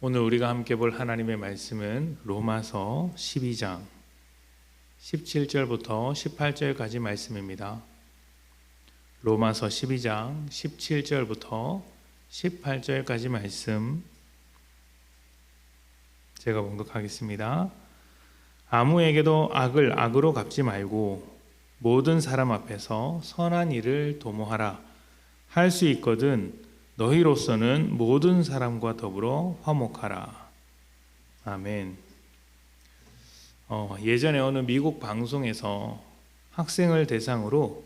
오늘 우리가 함께 볼 하나님의 말씀은 로마서 12장 17절부터 18절까지 말씀입니다. 로마서 12장 17절부터 18절까지 말씀 제가 봉독하겠습니다. 아무에게도 악을 악으로 갚지 말고 모든 사람 앞에서 선한 일을 도모하라. 할 수 있거든 너희로서는 모든 사람과 더불어 화목하라. 아멘. 예전에 어느 미국 방송에서 학생을 대상으로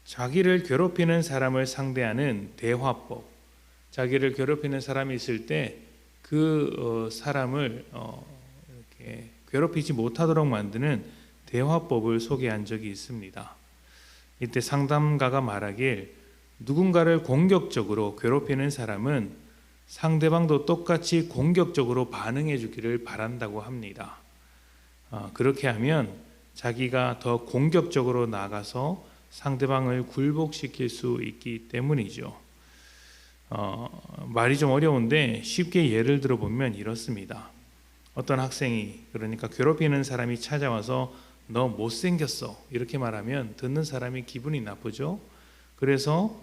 자기를 괴롭히는 사람을 상대하는 대화법, 자기를 괴롭히는 사람이 있을 때 그 사람을 이렇게 괴롭히지 못하도록 만드는 대화법을 소개한 적이 있습니다. 이때 상담가가 말하길 누군가를 공격적으로 괴롭히는 사람은 상대방도 똑같이 공격적으로 반응해 주기를 바란다고 합니다. 그렇게 하면 자기가 더 공격적으로 나가서 상대방을 굴복시킬 수 있기 때문이죠. 말이 좀 어려운데 쉽게 예를 들어보면 이렇습니다. 어떤 학생이, 그러니까 괴롭히는 사람이 찾아와서 너 못생겼어 이렇게 말하면 듣는 사람이 기분이 나쁘죠. 그래서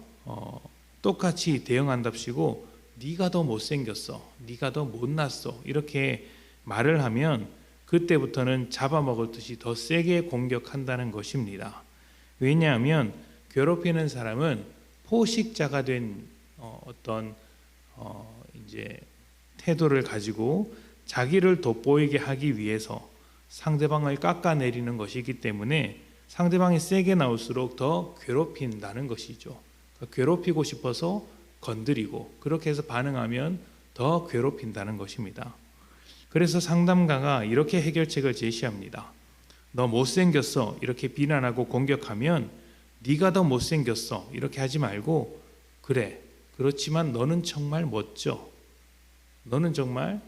똑같이 대응한답시고 네가 더 못생겼어, 네가 더 못났어 이렇게 말을 하면 그때부터는 잡아먹을 듯이 더 세게 공격한다는 것입니다. 왜냐하면 괴롭히는 사람은 포식자가 된 어떤 이제 태도를 가지고 자기를 돋보이게 하기 위해서 상대방을 깎아내리는 것이기 때문에 상대방이 세게 나올수록 더 괴롭힌다는 것이죠. 괴롭히고 싶어서 건드리고 그렇게 해서 반응하면 더 괴롭힌다는 것입니다. 그래서 상담가가 이렇게 해결책을 제시합니다. 너 못생겼어 이렇게 비난하고 공격하면 네가 더 못생겼어 이렇게 하지 말고 그래 그렇지만 너는 정말 멋져, 너는 정말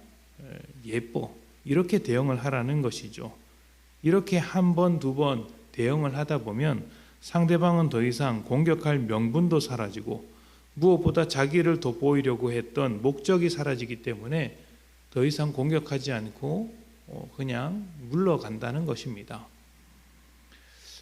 예뻐 이렇게 대응을 하라는 것이죠. 이렇게 한 번, 두 번 대응을 하다 보면 상대방은 더 이상 공격할 명분도 사라지고 무엇보다 자기를 돋보이려고 했던 목적이 사라지기 때문에 더 이상 공격하지 않고 그냥 물러간다는 것입니다.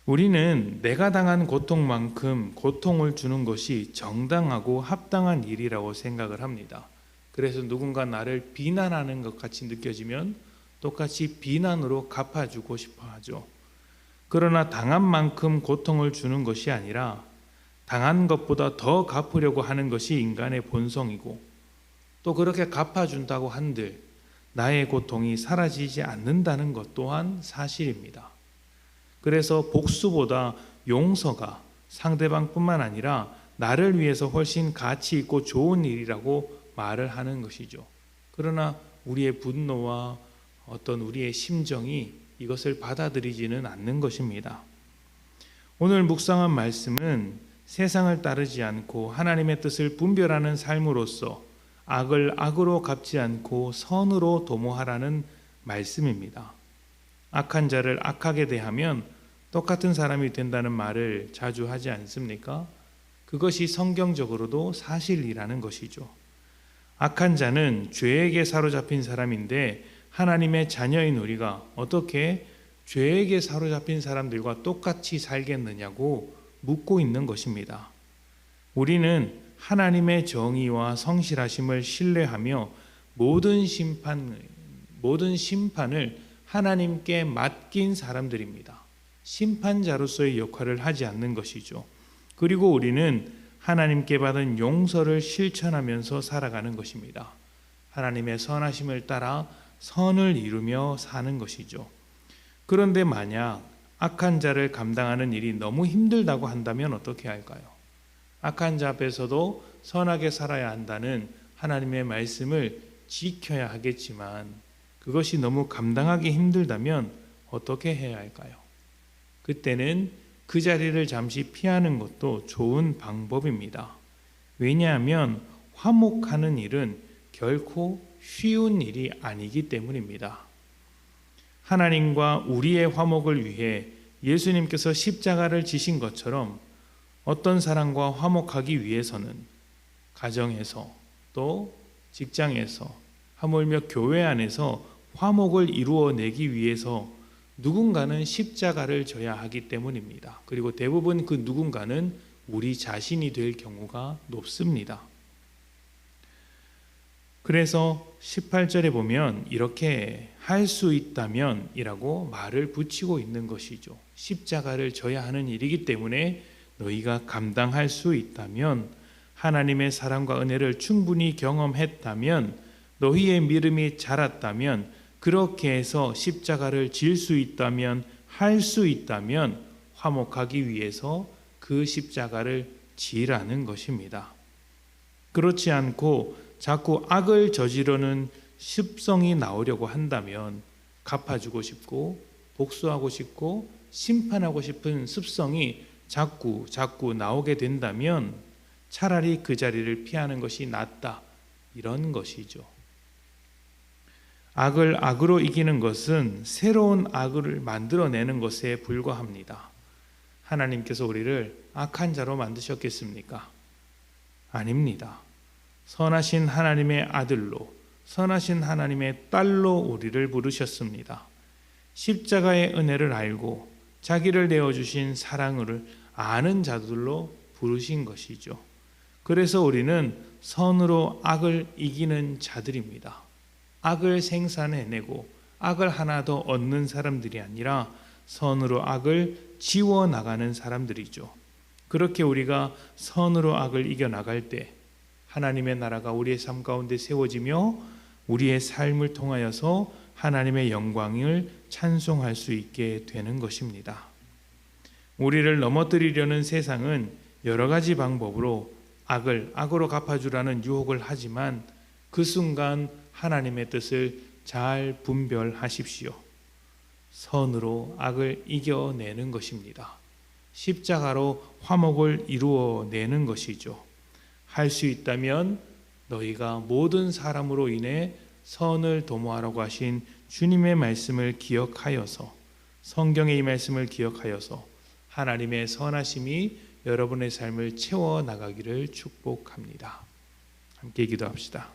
우리는 내가 당한 고통만큼 고통을 주는 것이 정당하고 합당한 일이라고 생각을 합니다. 그래서 누군가 나를 비난하는 것 같이 느껴지면 똑같이 비난으로 갚아주고 싶어 하죠. 그러나 당한 만큼 고통을 주는 것이 아니라 당한 것보다 더 갚으려고 하는 것이 인간의 본성이고 또 그렇게 갚아준다고 한들 나의 고통이 사라지지 않는다는 것 또한 사실입니다. 그래서 복수보다 용서가 상대방뿐만 아니라 나를 위해서 훨씬 가치 있고 좋은 일이라고 말을 하는 것이죠. 그러나 우리의 분노와 어떤 우리의 심정이 이것을 받아들이지는 않는 것입니다. 오늘 묵상한 말씀은 세상을 따르지 않고 하나님의 뜻을 분별하는 삶으로서 악을 악으로 갚지 않고 선으로 도모하라는 말씀입니다. 악한 자를 악하게 대하면 똑같은 사람이 된다는 말을 자주 하지 않습니까? 그것이 성경적으로도 사실이라는 것이죠. 악한 자는 죄에게 사로잡힌 사람인데 하나님의 자녀인 우리가 어떻게 죄에게 사로잡힌 사람들과 똑같이 살겠느냐고 묻고 있는 것입니다. 우리는 하나님의 정의와 성실하심을 신뢰하며 모든 심판을 하나님께 맡긴 사람들입니다. 심판자로서의 역할을 하지 않는 것이죠. 그리고 우리는 하나님께 받은 용서를 실천하면서 살아가는 것입니다. 하나님의 선하심을 따라 선을 이루며 사는 것이죠. 그런데 만약 악한 자를 감당하는 일이 너무 힘들다고 한다면 어떻게 할까요? 악한 자 앞에서도 선하게 살아야 한다는 하나님의 말씀을 지켜야 하겠지만 그것이 너무 감당하기 힘들다면 어떻게 해야 할까요? 그때는 그 자리를 잠시 피하는 것도 좋은 방법입니다. 왜냐하면 화목하는 일은 결코 쉬운 일이 아니기 때문입니다. 하나님과 우리의 화목을 위해 예수님께서 십자가를 지신 것처럼 어떤 사람과 화목하기 위해서는 가정에서 또 직장에서 하물며 교회 안에서 화목을 이루어내기 위해서 누군가는 십자가를 져야 하기 때문입니다. 그리고 대부분 그 누군가는 우리 자신이 될 경우가 높습니다. 그래서 18절에 보면 이렇게 할 수 있다면 이라고 말을 붙이고 있는 것이죠. 십자가를 져야 하는 일이기 때문에 너희가 감당할 수 있다면, 하나님의 사랑과 은혜를 충분히 경험했다면, 너희의 믿음이 자랐다면, 그렇게 해서 십자가를 질 수 있다면, 할 수 있다면 화목하기 위해서 그 십자가를 지라는 것입니다. 그렇지 않고 자꾸 악을 저지르는 습성이 나오려고 한다면, 갚아주고 싶고 복수하고 싶고 심판하고 싶은 습성이 자꾸 나오게 된다면 차라리 그 자리를 피하는 것이 낫다, 이런 것이죠. 악을 악으로 이기는 것은 새로운 악을 만들어내는 것에 불과합니다. 하나님께서 우리를 악한 자로 만드셨겠습니까? 아닙니다. 선하신 하나님의 아들로, 선하신 하나님의 딸로 우리를 부르셨습니다. 십자가의 은혜를 알고 자기를 내어주신 사랑을 아는 자들로 부르신 것이죠. 그래서 우리는 선으로 악을 이기는 자들입니다. 악을 생산해내고 악을 하나 더 얻는 사람들이 아니라 선으로 악을 지워나가는 사람들이죠. 그렇게 우리가 선으로 악을 이겨나갈 때 하나님의 나라가 우리의 삶 가운데 세워지며 우리의 삶을 통하여서 하나님의 영광을 찬송할 수 있게 되는 것입니다. 우리를 넘어뜨리려는 세상은 여러 가지 방법으로 악을 악으로 갚아주라는 유혹을 하지만 그 순간 하나님의 뜻을 잘 분별하십시오. 선으로 악을 이겨내는 것입니다. 십자가로 화목을 이루어내는 것이죠. 할 수 있다면 너희가 모든 사람으로 인해 선을 도모하라고 하신 주님의 말씀을 기억하여서, 성경의 이 말씀을 기억하여서 하나님의 선하심이 여러분의 삶을 채워나가기를 축복합니다. 함께 기도합시다.